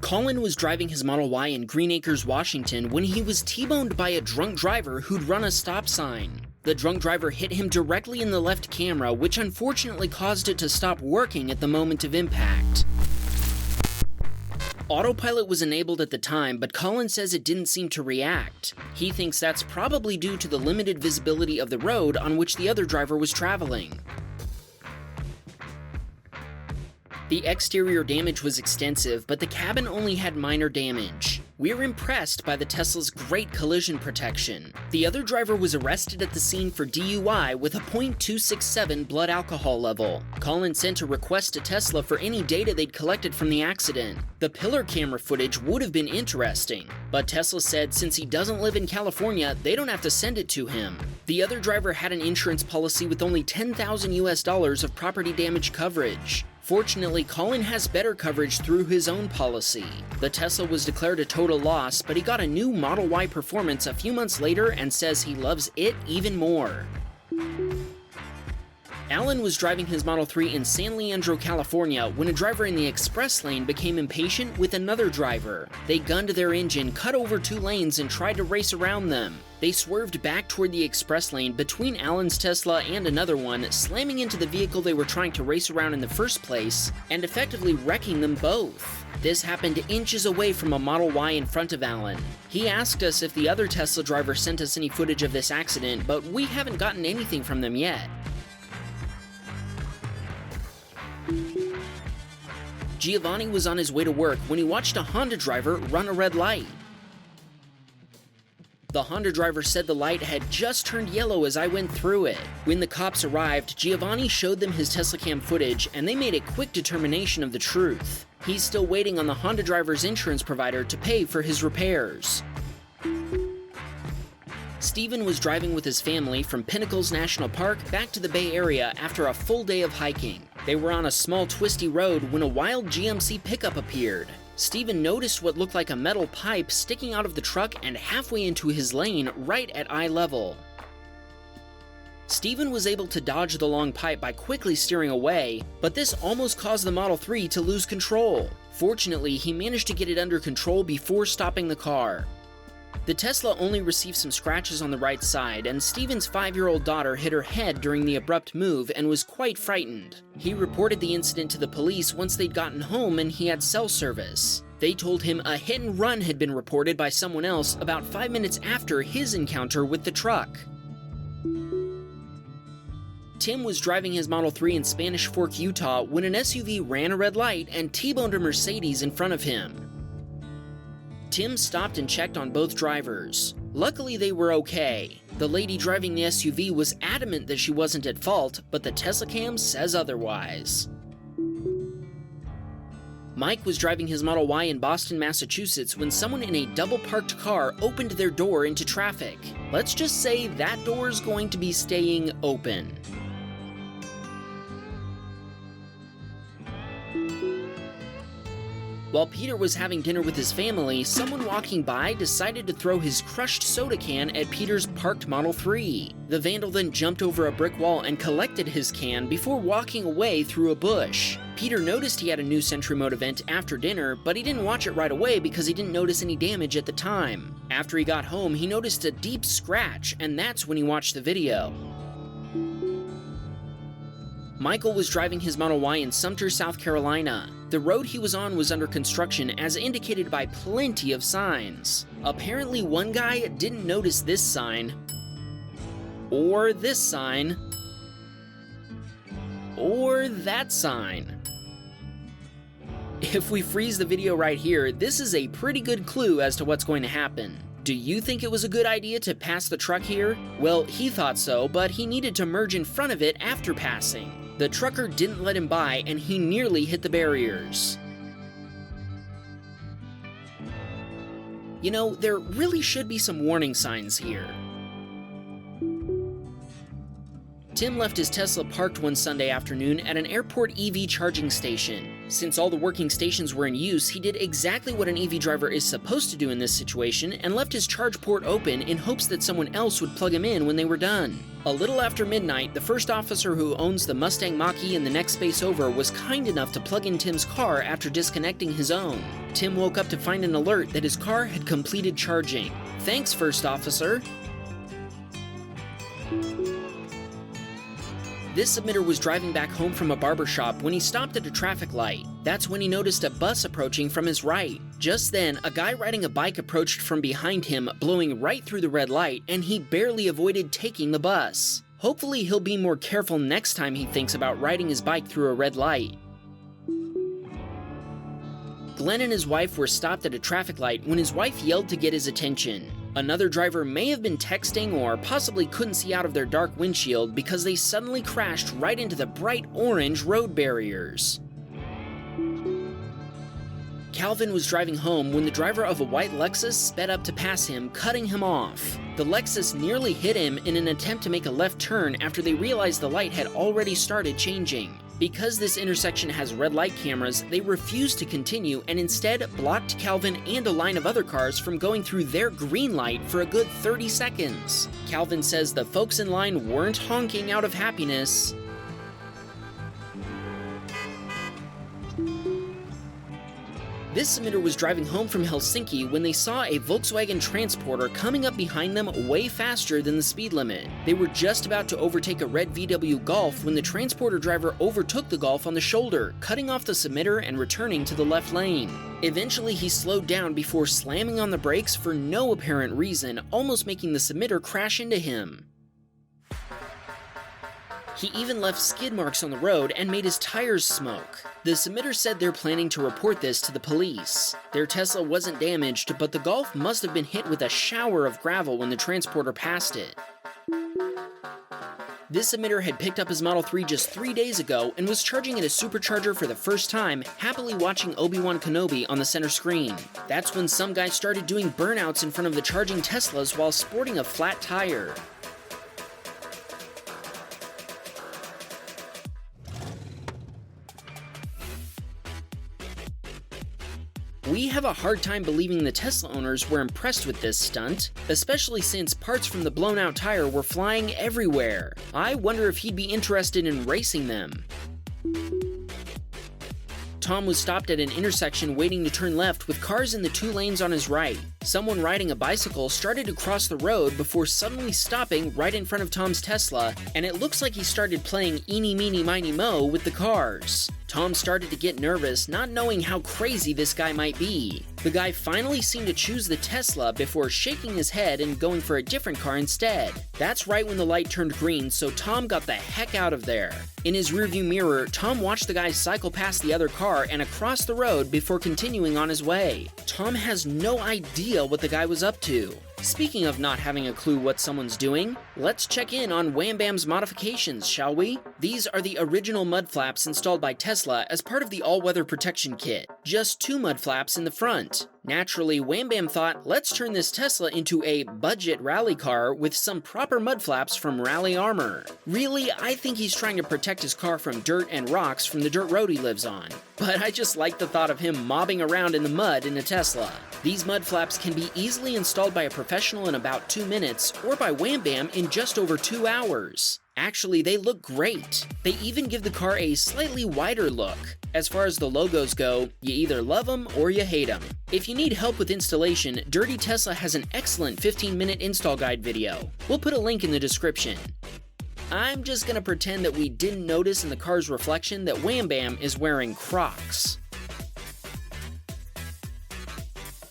COLLIN was driving his Model Y in Green Acres, Washington when he was T-boned by a drunk driver who'd run a stop sign. The drunk driver hit him directly in the left camera, which unfortunately caused it to stop working at the moment of impact. Autopilot was enabled at the time, but COLLIN says it didn't seem to react. He thinks that's probably due to the limited visibility of the road on which the other driver was traveling. The exterior damage was extensive, but the cabin only had minor damage. We're impressed by the Tesla's great collision protection. The other driver was arrested at the scene for DUI with a .267 blood alcohol level. COLLIN sent a request to Tesla for any data they'd collected from the accident. The pillar camera footage would have been interesting, but Tesla said since he doesn't live in California, they don't have to send it to him. The other driver had an insurance policy with only $10,000 of property damage coverage. Fortunately, COLLIN has better coverage through his own policy. The Tesla was declared a total loss, but he got a new Model Y Performance a few months later and says he loves it even more. Alan was driving his Model 3 in San Leandro, California, when a driver in the express lane became impatient with another driver. They gunned their engine, cut over 2 lanes, and tried to race around them. They swerved back toward the express lane between Alan's Tesla and another one, slamming into the vehicle they were trying to race around in the first place, and effectively wrecking them both. This happened inches away from a Model Y in front of Alan. He asked us if the other Tesla driver sent us any footage of this accident, but we haven't gotten anything from them yet. Giovanni was on his way to work when he watched a Honda driver run a red light. The Honda driver said the light had just turned yellow as I went through it. When the cops arrived, Giovanni showed them his Teslacam footage and they made a quick determination of the truth. He's still waiting on the Honda driver's insurance provider to pay for his repairs. Steven was driving with his family from Pinnacles National Park back to the Bay Area after a full day of hiking. They were on a small twisty road when a wild GMC pickup appeared. Steven noticed what looked like a metal pipe sticking out of the truck and halfway into his lane right at eye level. Steven was able to dodge the long pipe by quickly steering away, but this almost caused the Model 3 to lose control. Fortunately, he managed to get it under control before stopping the car. The Tesla only received some scratches on the right side, and Steven's 5-year-old daughter hit her head during the abrupt move and was quite frightened. He reported the incident to the police once they'd gotten home and he had cell service. They told him a hit and run had been reported by someone else about 5 minutes after his encounter with the truck. Tim was driving his Model 3 in Spanish Fork, Utah when an SUV ran a red light and T-boned a Mercedes in front of him. Tim stopped and checked on both drivers. Luckily, they were okay. The lady driving the SUV was adamant that she wasn't at fault, but the Teslacam says otherwise. Mike was driving his Model Y in Boston, Massachusetts when someone in a double-parked car opened their door into traffic. Let's just say that door is going to be staying open. While Peter was having dinner with his family, someone walking by decided to throw his crushed soda can at Peter's parked Model 3. The vandal then jumped over a brick wall and collected his can before walking away through a bush. Peter noticed he had a new Sentry Mode event after dinner, but he didn't watch it right away because he didn't notice any damage at the time. After he got home, he noticed a deep scratch, and that's when he watched the video. Michael was driving his Model Y in Sumter, South Carolina. The road he was on was under construction as indicated by plenty of signs. Apparently one guy didn't notice this sign, or this sign, or that sign. If we freeze the video right here, this is a pretty good clue as to what's going to happen. Do you think it was a good idea to pass the truck here? Well, he thought so, but he needed to merge in front of it after passing. The trucker didn't let him by, and he nearly hit the barriers. You know, there really should be some warning signs here. Tim left his Tesla parked one Sunday afternoon at an airport EV charging station. Since all the working stations were in use, he did exactly what an EV driver is supposed to do in this situation and left his charge port open in hopes that someone else would plug him in when they were done. A little after midnight, the first officer who owns the Mustang Mach-E in the next space over was kind enough to plug in Tim's car after disconnecting his own. Tim woke up to find an alert that his car had completed charging. Thanks, first officer. This submitter was driving back home from a barbershop when he stopped at a traffic light. That's when he noticed a bus approaching from his right. Just then, a guy riding a bike approached from behind him, blowing right through the red light, and he barely avoided taking the bus. Hopefully he'll be more careful next time he thinks about riding his bike through a red light. Glenn and his wife were stopped at a traffic light when his wife yelled to get his attention. Another driver may have been texting or possibly couldn't see out of their dark windshield because they suddenly crashed right into the bright orange road barriers. Calvin was driving home when the driver of a white Lexus sped up to pass him, cutting him off. The Lexus nearly hit him in an attempt to make a left turn after they realized the light had already started changing. Because this intersection has red light cameras, they refused to continue and instead blocked Calvin and a line of other cars from going through their green light for a good 30 seconds. Calvin says the folks in line weren't honking out of happiness. This submitter was driving home from Helsinki when they saw a Volkswagen Transporter coming up behind them way faster than the speed limit. They were just about to overtake a red VW Golf when the Transporter driver overtook the Golf on the shoulder, cutting off the submitter and returning to the left lane. Eventually, he slowed down before slamming on the brakes for no apparent reason, almost making the submitter crash into him. He even left skid marks on the road and made his tires smoke. The submitter said they're planning to report this to the police. Their Tesla wasn't damaged, but the Golf must have been hit with a shower of gravel when the Transporter passed it. This submitter had picked up his Model 3 just 3 days ago and was charging at a supercharger for the first time, happily watching Obi-Wan Kenobi on the center screen. That's when some guy started doing burnouts in front of the charging Teslas while sporting a flat tire. We have a hard time believing the Tesla owners were impressed with this stunt, especially since parts from the blown-out tire were flying everywhere. I wonder if he'd be interested in racing them. Tom was stopped at an intersection waiting to turn left with cars in the 2 lanes on his right. Someone riding a bicycle started to cross the road before suddenly stopping right in front of Tom's Tesla, and it looks like he started playing Eeny Meeny Miny Mo with the cars. Tom started to get nervous, not knowing how crazy this guy might be. The guy finally seemed to choose the Tesla before shaking his head and going for a different car instead. That's right when the light turned green, so Tom got the heck out of there. In his rearview mirror, Tom watched the guy cycle past the other car and across the road before continuing on his way. Tom has no idea what the guy was up to. Speaking of not having a clue what someone's doing, let's check in on Wham Bam's modifications, shall we? These are the original mud flaps installed by Tesla as part of the all-weather protection kit. Just 2 mud flaps in the front. Naturally, Wham Bam thought, let's turn this Tesla into a budget rally car with some proper mud flaps from Rally Armor. Really, I think he's trying to protect his car from dirt and rocks from the dirt road he lives on. But I just like the thought of him mobbing around in the mud in a Tesla. These mud flaps can be easily installed by a professional in about 2 minutes, or by Wham Bam in just over 2 hours. Actually, they look great. They even give the car a slightly wider look. As far as the logos go, you either love them or you hate them. If you need help with installation, Dirty Tesla has an excellent 15-minute install guide video. We'll put a link in the description. I'm just gonna pretend that we didn't notice in the car's reflection that Wham Bam is wearing Crocs.